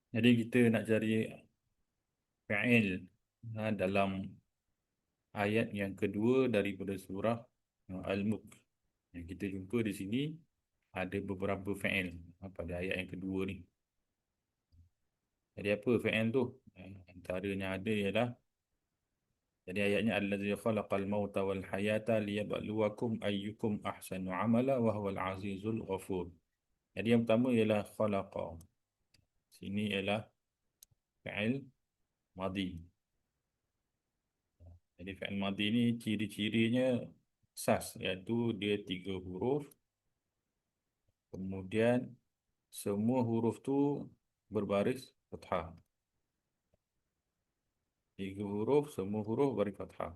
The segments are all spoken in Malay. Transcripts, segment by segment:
Jadi kita nak cari fa'il dalam ayat yang kedua daripada surah Al-Mulk. Yang kita jumpa di sini ada beberapa fa'il pada ayat yang kedua ni. Jadi apa fa'il tu? Antaranya ada ialah, jadi ayatnya allazi khalaqal mauta wal hayata liyabluwakum ayyukum ahsanu amala wa huwal azizul ghafur. Jadi yang pertama ialah khalaqa. Sini ialah fa'il madhi. Jadi fa'il madhi ni ciri-cirinya sas, iaitu dia 3 huruf. Kemudian semua huruf tu berbaris fathah. 3 huruf, semua huruf berbaris fathah.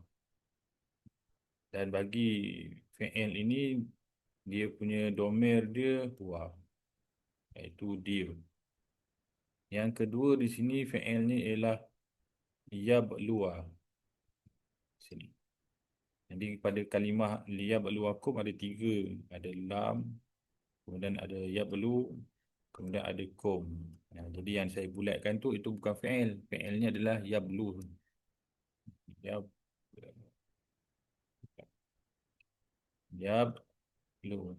Dan bagi fi'il ini, dia punya domir dia huwa, iaitu dia. Yang kedua di sini fi'il ni ialah yabluwa. Sini. Jadi pada kalimah liyabluwakum ada 3. Ada lam, kemudian ada yablu, kemudian ada kum. Jadi yang saya bulatkan tu itu bukan fi'il. Fi'ilnya adalah yablu. Yab, yablu.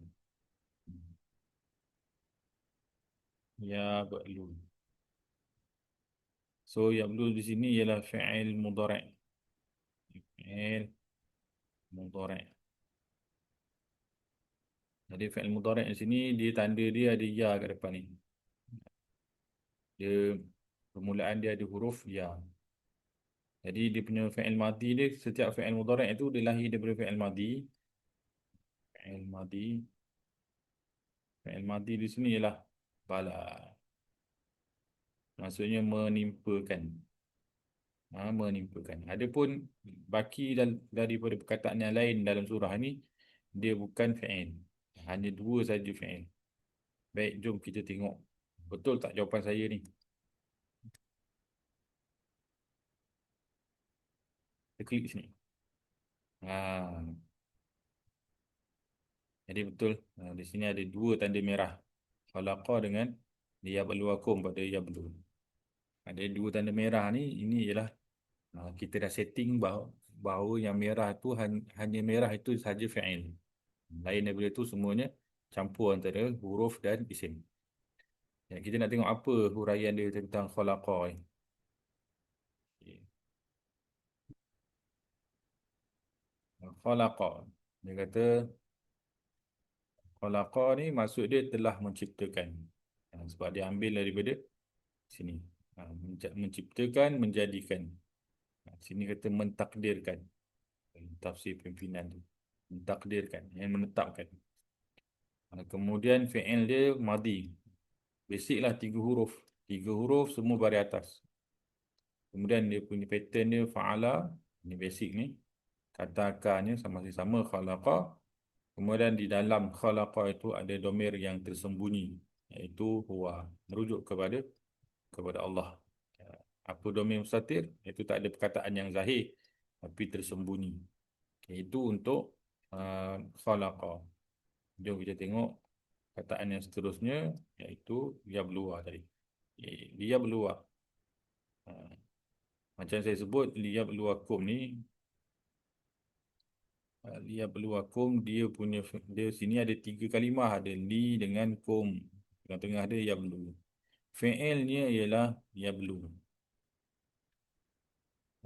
Yablu. So yablu di sini ialah fi'il mudhari'. Fi'il mudhari'. Jadi fi'il mudhari' di sini dia tanda dia ada ya kat depan ni. Dia permulaan dia ada huruf ya. Jadi dia punya fi'il madhi dia, setiap fi'il mudhari' itu dia lahir daripada fi'il madhi. Fi'il madhi. Fi'il madhi di sini ialah bala. Maksudnya menimpakan. Menimpakan. Adapun baki daripada perkataan yang lain dalam surah ni, dia bukan fi'il. Hanya 2 saja fi'il. Baik, jom kita tengok. Betul tak jawapan saya ni? Kita klik sini. Jadi betul. Di sini ada 2 tanda merah. Khalaqa dengan liyabluwakum pada yablu. Ada 2 tanda merah ni. Ini ialah kita dah setting bahawa yang merah tu hanya merah itu saja fi'il. Lain daripada itu semuanya campur antara huruf dan isim. Ya, kita nak tengok apa huraian dia tentang khalaqa ni. Okay. Khalaqa. Dia kata khalaqa ni maksud dia telah menciptakan. Sebab dia ambil daripada sini. Menciptakan, menjadikan. Sini kata mentakdirkan. Tafsir pimpinan tu. Mentakdirkan, yang menetapkan. Kemudian fi'il dia madhi. Basic lah 3 huruf. 3 huruf semua baris atas. Kemudian dia punya pattern dia fa'ala. Ini basic ni. Kata akarnya sama-sama khalaqa. Kemudian di dalam khalaqa itu ada domir yang tersembunyi. Iaitu huwa. Merujuk kepada Allah. Apa domir mustatir? Itu tak ada perkataan yang zahir. Tapi tersembunyi. Itu untuk khalaqa. Jom kita tengok kataan yang seterusnya, iaitu liyabluwa tadi. Liyabluwa. Macam saya sebut, liyabluwakum ni, liyabluwakum dia sini ada 3 kalimah, ada li dengan kum. Tengah-tengah ada yablu. Fi'ilnya ialah yablu.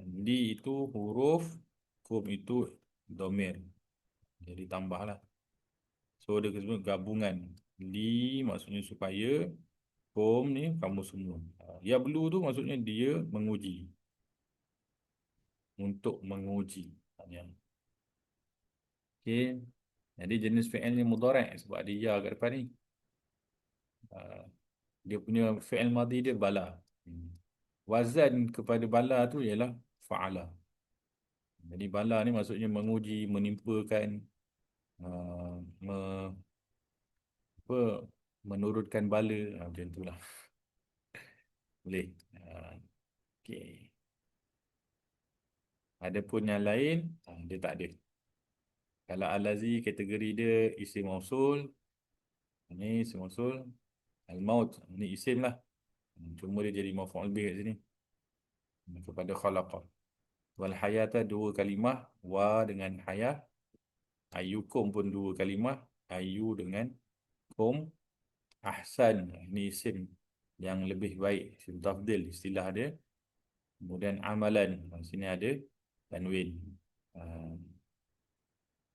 Li itu huruf, kum itu domir. Jadi tambahlah. So dia sebut gabungan. Li maksudnya supaya, kum ni kamu semua. Yablu tu maksudnya dia menguji. Untuk menguji. Ya. Okey. Jadi jenis fi'il ni mudhari' sebab ada ya kat depan ni. Dia punya fi'il madhi dia bala. Wazan kepada bala tu ialah fa'ala. Jadi bala ni maksudnya menguji, menimpakan, uh, me, apa, menurunkan bala. Macam itulah. Boleh. Okey. Adapun yang lain, dia tak ada. Kalau al-lazi kategori dia isim mausul. Ini isim mausul. Al-maut, ini isim lah. Cuma dia jadi maf'ul bih kat sini. Kepada khalaqa. Wal hayata dua kalimah. Wa dengan hayah. Ayyukum pun dua kalimah. Ayyu dengan kum. Ahsan. Ini isim yang lebih baik. Isim tafdil istilah dia. Kemudian amalan. Sini ada tanwin. Ah,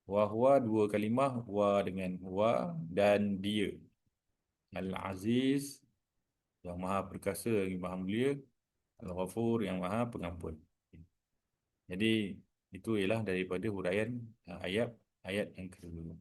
wa huwa dua kalimah. Wa dengan wa dan dia. Al-Aziz yang maha perkasa, yang maha mulia. Al-Ghafur yang maha pengampun. Jadi itu ialah daripada huraian ayat yang kedua.